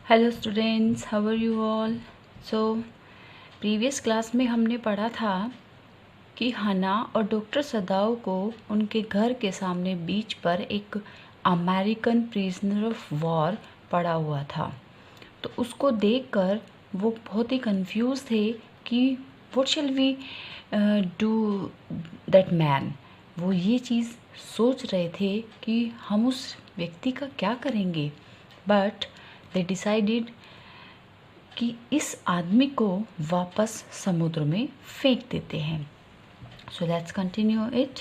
Hello students, how are you all. So previous class में हमने पढ़ा था कि हना और डॉक्टर सदाओ को उनके घर के सामने बीच पर एक अमेरिकन प्रिजनर ऑफ वॉर पड़ा हुआ था। तो उसको देखकर वो बहुत ही कंफ्यूज थे कि what shall we do that man. वो ये चीज़ सोच रहे थे कि हम उस व्यक्ति का क्या करेंगे, बट दे डिसाइडेड कि इस आदमी को वापस समुद्र में फेंक देते हैं। So let's continue it.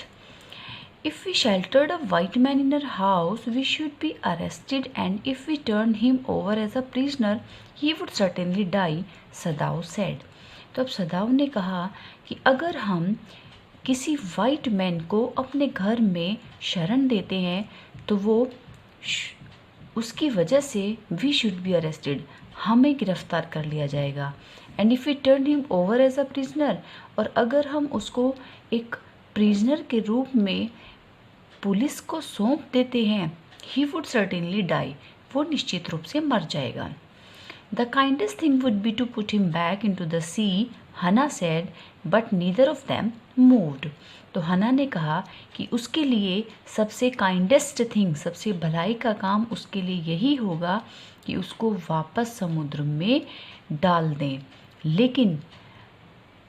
If we sheltered a white man in our house, we should be arrested, and if we turned him over as a prisoner, he would certainly die, Sadao said. तो अब Sadao ने कहा कि अगर हम किसी white man को अपने घर में शरण देते हैं तो वो उसकी वजह से वी शुड बी अरेस्टेड, हमें गिरफ्तार कर लिया जाएगा। And if we turn him over as a prisoner, और अगर हम उसको एक प्रिजनर के रूप में पुलिस को सौंप देते हैं, ही वुड सर्टेनली डाई, वो निश्चित रूप से मर जाएगा। The kindest thing would be to put him back into the sea, Hana said, but neither of them moved. तो हना ने कहा कि उसके लिए सबसे काइंडेस्ट थिंग, सबसे भलाई का काम उसके लिए यही होगा कि उसको वापस समुद्र में डाल दें। लेकिन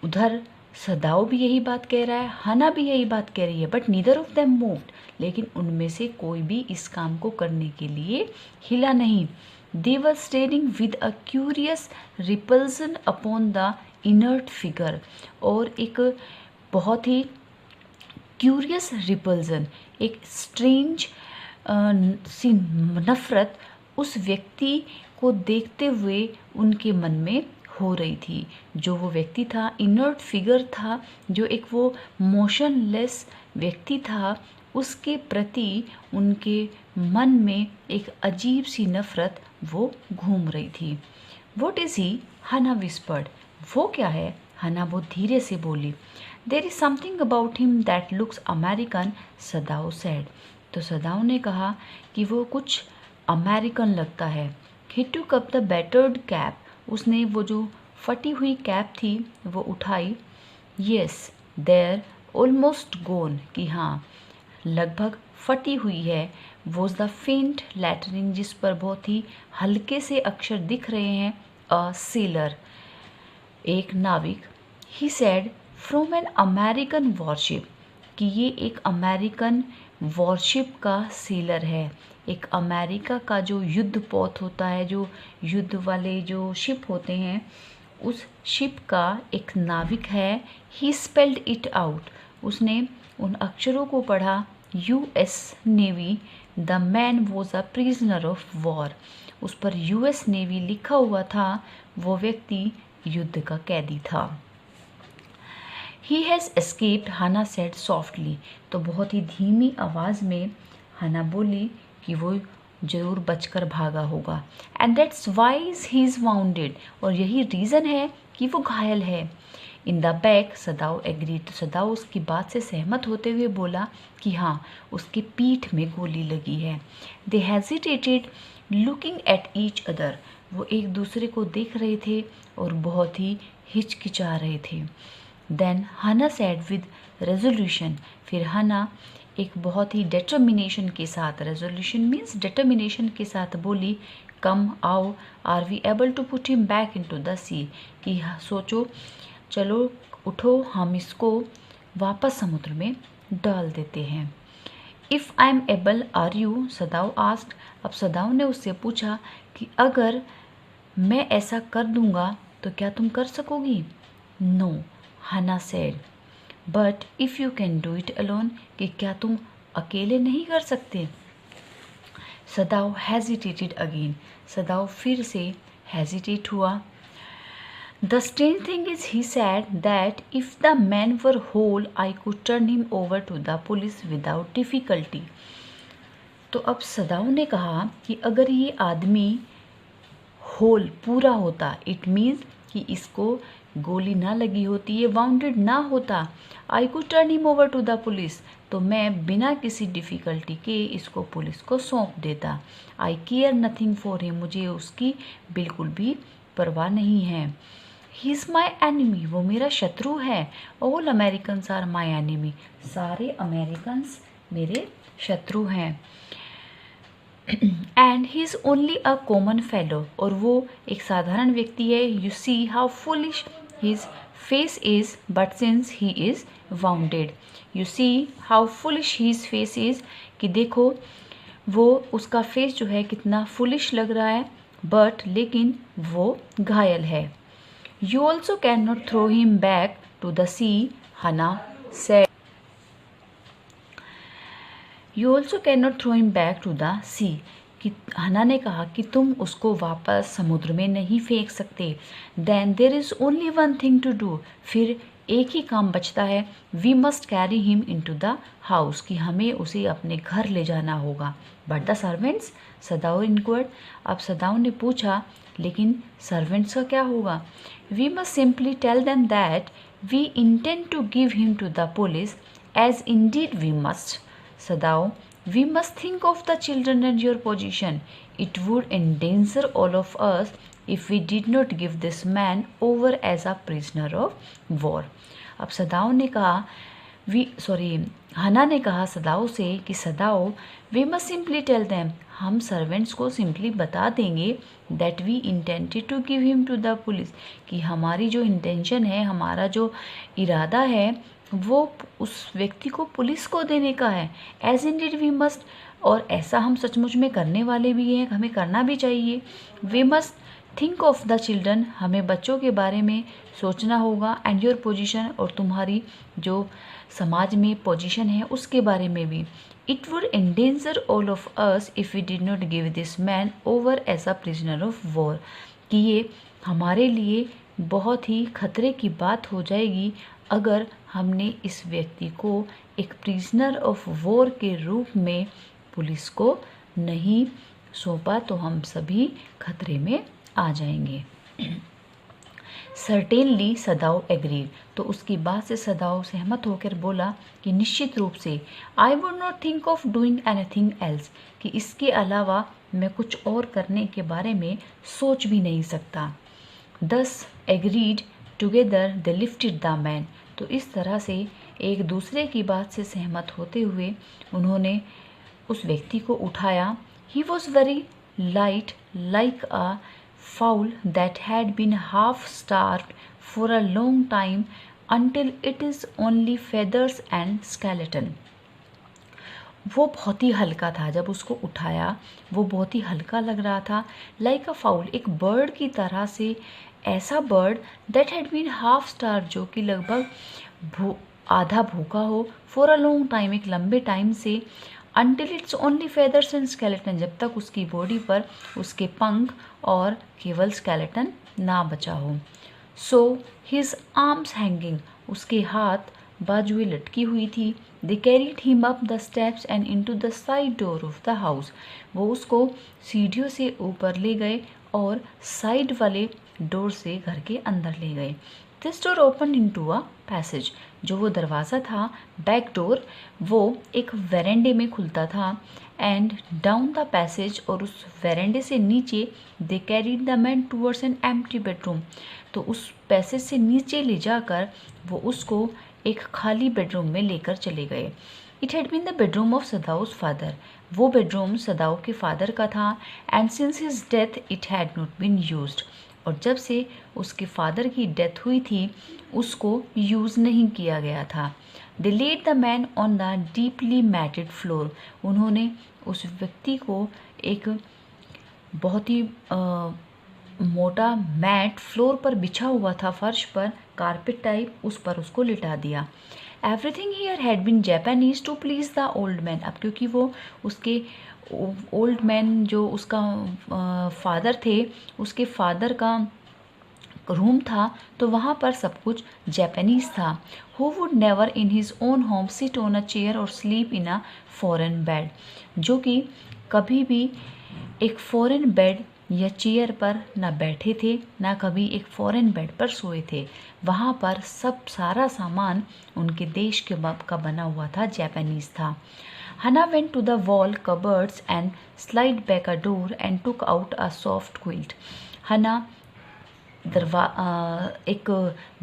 उधर सदाओ भी यही बात कह रहा है, हना भी यही बात कह रही है, but neither of them moved, लेकिन उनमें से कोई भी इस काम को करने के लिए हिला नहीं। They were staring with a curious repulsion upon the inert figure, और एक बहुत ही क्यूरियस रिपल्सन, एक स्ट्रेंज सी नफरत उस व्यक्ति को देखते हुए उनके मन में हो रही थी। जो वो व्यक्ति था, इनर्ट फिगर था, जो एक वो मोशनलेस व्यक्ति था, उसके प्रति उनके मन में एक अजीब सी नफरत वो घूम रही थी। व्हाट इज़ ही, हना विस्पर्ड। वो क्या है, हना बहुत धीरे से बोली। There is something about him that looks American, Sadao said. तो सदाओ ने कहा कि वो कुछ अमेरिकन लगता है। ही टूक अप द बैटर्ड कैप, उसने वो जो फटी हुई कैप थी वो उठाई। येस देयर ऑलमोस्ट गोन, कि हाँ लगभग फटी हुई है। वॉज द फेंट लेटरिंग, जिस पर बहुत ही हल्के से अक्षर दिख रहे हैं, अ सेलर, एक नाविक। He said from an American worship, कि ये एक अमेरिकन वॉरशिप का सेलर है। एक अमेरिका का जो युद्ध पोत होता है, जो युद्ध वाले जो शिप होते हैं, उस शिप का एक नाविक है। ही स्पेल्ड इट आउट, उसने उन अक्षरों को पढ़ा। US navy, the man was a prisoner of war, उस पर यूएस नेवी लिखा हुआ था, वो व्यक्ति युद्ध का कैदी था। ही हैज़ एस्केप्ड, हना सेड सॉफ्टली, तो बहुत ही धीमी आवाज़ में हना बोली कि वो जरूर बचकर भागा होगा। And that's why he is bounded, और यही रीज़न है कि वो घायल है। In the back, Sadao agreed, तो सदाओ उसकी बात से सहमत होते हुए बोला कि हाँ उसकी पीठ में गोली लगी है। They hesitated looking at each other, वो एक दूसरे को देख रहे थे और बहुत ही हिचकिचा रहे थे। देन हना सेड विद रेजोल्यूशन, फिर हना एक बहुत ही डिटर्मिनेशन के साथ, रेजोल्यूशन मीन्स डिटर्मिनेशन के साथ बोली, कम आओ, are we able to put him back into the sea, कि सोचो, चलो उठो, हम इसको वापस समुद्र में डाल देते हैं। If I am able are you, Sadao asked, अब सदाओ ने उससे पूछा कि अगर मैं ऐसा कर दूंगा तो क्या तुम कर सकोगी। नो, हना said, but if you can do it alone, कि क्या तुम अकेले नहीं कर सकते। सदाओ हेजिटेटेड अगेन, सदाओ फिर से हेजिटेट हुआ। The strange thing is, he said, that if the man were whole, I could turn him over to the police without difficulty. तो अब सदाओ ने कहा कि अगर ये आदमी होल, पूरा होता, इट मीन्स कि इसको गोली ना लगी होती, ये वाउंडेड ना होता, I could turn him over to the police, तो मैं बिना किसी डिफ़िकल्टी के इसको पुलिस को सौंप देता। आई केयर नथिंग फॉर हिम, मुझे उसकी बिल्कुल भी परवाह नहीं है। ही इज़ माई एनिमी, वो मेरा शत्रु है। All Americans are my enemy, सारे अमेरिकन्स मेरे शत्रु हैं। And he is only a common fellow, और वो एक साधारण व्यक्ति है। You see how foolish his face is, but since he is wounded, you see how foolish his face is, कि देखो वो उसका फेस जो है कितना फुलिश लग रहा है, बट लेकिन वो घायल है। You also can not throw him back to the sea, Hana said. You also can not throw him back to the sea, कि हना ने कहा कि तुम उसको वापस समुद्र में नहीं फेंक सकते। Then there is only one thing to do, फिर एक ही काम बचता है। We must carry him into the house, कि हमें उसे अपने घर ले जाना होगा। But the servants, Sadao inquired, अब सदाओ ने पूछा लेकिन सर्वेंट्स का क्या होगा। We must simply tell them that we intend to give him to the police, as indeed we must. Sadao, we must think of the children and your position. It would endanger all of us if we did not give this man over as a prisoner of war. अब Sadao ने कहा हना ने कहा Sadao से कि Sadao, we must simply tell them, हम servants को सिंपली बता देंगे that we intended to give him to the police, कि हमारी जो इंटेंशन है, हमारा जो इरादा है वो उस व्यक्ति को पुलिस को देने का है। एज इंडीड वी मस्ट, और ऐसा हम सचमुच में करने वाले भी हैं, हमें करना भी चाहिए। We must think of the children, हमें बच्चों के बारे में सोचना होगा। एंड योर पोजीशन, और तुम्हारी जो समाज में पोजीशन है उसके बारे में भी। It would endanger all of us if we did not give this man over as a prisoner of war, कि ये हमारे लिए बहुत ही खतरे की बात हो जाएगी अगर हमने इस व्यक्ति को एक प्रिजनर ऑफ वॉर के रूप में पुलिस को नहीं सौंपा, तो हम सभी खतरे में आ जाएंगे। सर्टेनली सदाओ एग्रीड, तो उसकी बात से सदाओ सहमत होकर बोला कि निश्चित रूप से। I would not think of doing anything else, कि इसके अलावा मैं कुछ और करने के बारे में सोच भी नहीं सकता। दस agreed together they lifted the man, तो इस तरह से एक दूसरे की बात से सहमत होते हुए उन्होंने उस व्यक्ति को उठाया। He was very light like a fowl that had been half starved for a long time until it is only feathers and skeleton. वो बहुत ही हल्का था, जब उसको उठाया वो बहुत ही हल्का लग रहा था। लाइक अ फाउल, एक बर्ड की तरह से, ऐसा bird that had been half starved, जो कि लगभग आधा भूखा हो, फॉर अ लॉन्ग टाइम, एक लंबे टाइम से, until it's only feathers and skeleton, जब तक उसकी बॉडी पर उसके पंख और केवल स्केलेटन ना बचा हो। सो his arms hanging, उसके हाथ बाजुएं लटकी हुई थी। They carried him up the steps and into the side door of the house, वो उसको सीढ़ियों से ऊपर ले गए और साइड वाले डोर से घर के अंदर ले गए। This door opened into a passage, जो वो दरवाज़ा था, बैक डोर, वो एक वेरेंडे में खुलता था। एंड डाउन द पैसेज, और उस वेरेंडे से नीचे, they carried the man towards an empty bedroom, तो उस पैसेज से नीचे ले जाकर वो उसको एक खाली बेडरूम में लेकर चले गए। It had been the bedroom of Sadao's father, वो बेडरूम सदाउ के फादर का था। And since his death it had not been used, और जब से उसके फादर की डेथ हुई थी उसको यूज़ नहीं किया गया था। They laid the man on the deeply matted floor, उन्होंने उस व्यक्ति को एक बहुत ही मोटा मैट फ्लोर पर बिछा हुआ था, फर्श पर, कारपेट टाइप, उस पर उसको लिटा दिया। Everything here had been Japanese to please the old man, अब क्योंकि वो उसके ओल्ड मैन जो उसका फादर थे, उसके फादर का रूम था, तो वहाँ पर सब कुछ जापानीज था। Who would never in his own home sit on a chair और sleep in a foreign bed, जो कि कभी भी एक फॉरेन बेड या चेयर पर ना बैठे थे, ना कभी एक फॉरेन बेड पर सोए थे। वहाँ पर सब सारा सामान उनके देश के का बना हुआ था, जापानीज था। हना went to the wall cupboards and slid back a door and took out a soft quilt. हना एक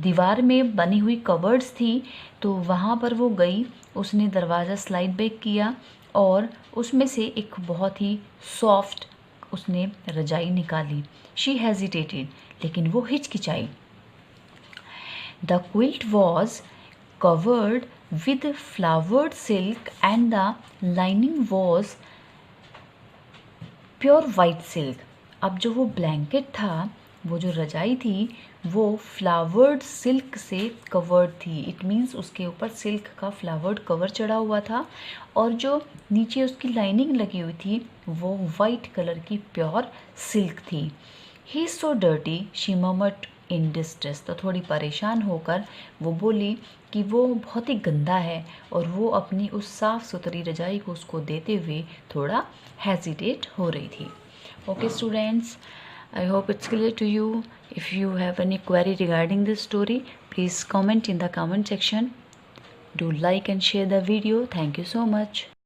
दीवार में बनी हुई कबर्ड्स थी, तो वहाँ पर वो गई, उसने दरवाज़ा स्लाइड बैक किया और उसमें से एक बहुत ही सॉफ्ट उसने रजाई निकाली। शी हेजिटेटेड, लेकिन वो हिचकिचाई। The quilt was covered with flowered silk and the lining was pure white silk. अब जो वो ब्लैंकेट था, वो जो रजाई थी, वो फ्लावर्ड सिल्क से कवर्ड थी। इट मीन्स उसके ऊपर सिल्क का फ्लावर्ड कवर चढ़ा हुआ था और जो नीचे उसकी लाइनिंग लगी हुई थी वो वाइट कलर की प्योर सिल्क थी। He is so dirty, she murmured in distress. तो थोड़ी परेशान होकर वो बोली कि वो बहुत ही गंदा है, और वो अपनी उस साफ़ सुथरी रजाई को उसको देते हुए थोड़ा हेजिटेट हो रही थी। Okay students, I hope it's clear to you. If you have any query regarding this story, please comment in the comment section. Do like and share the video. Thank you so much.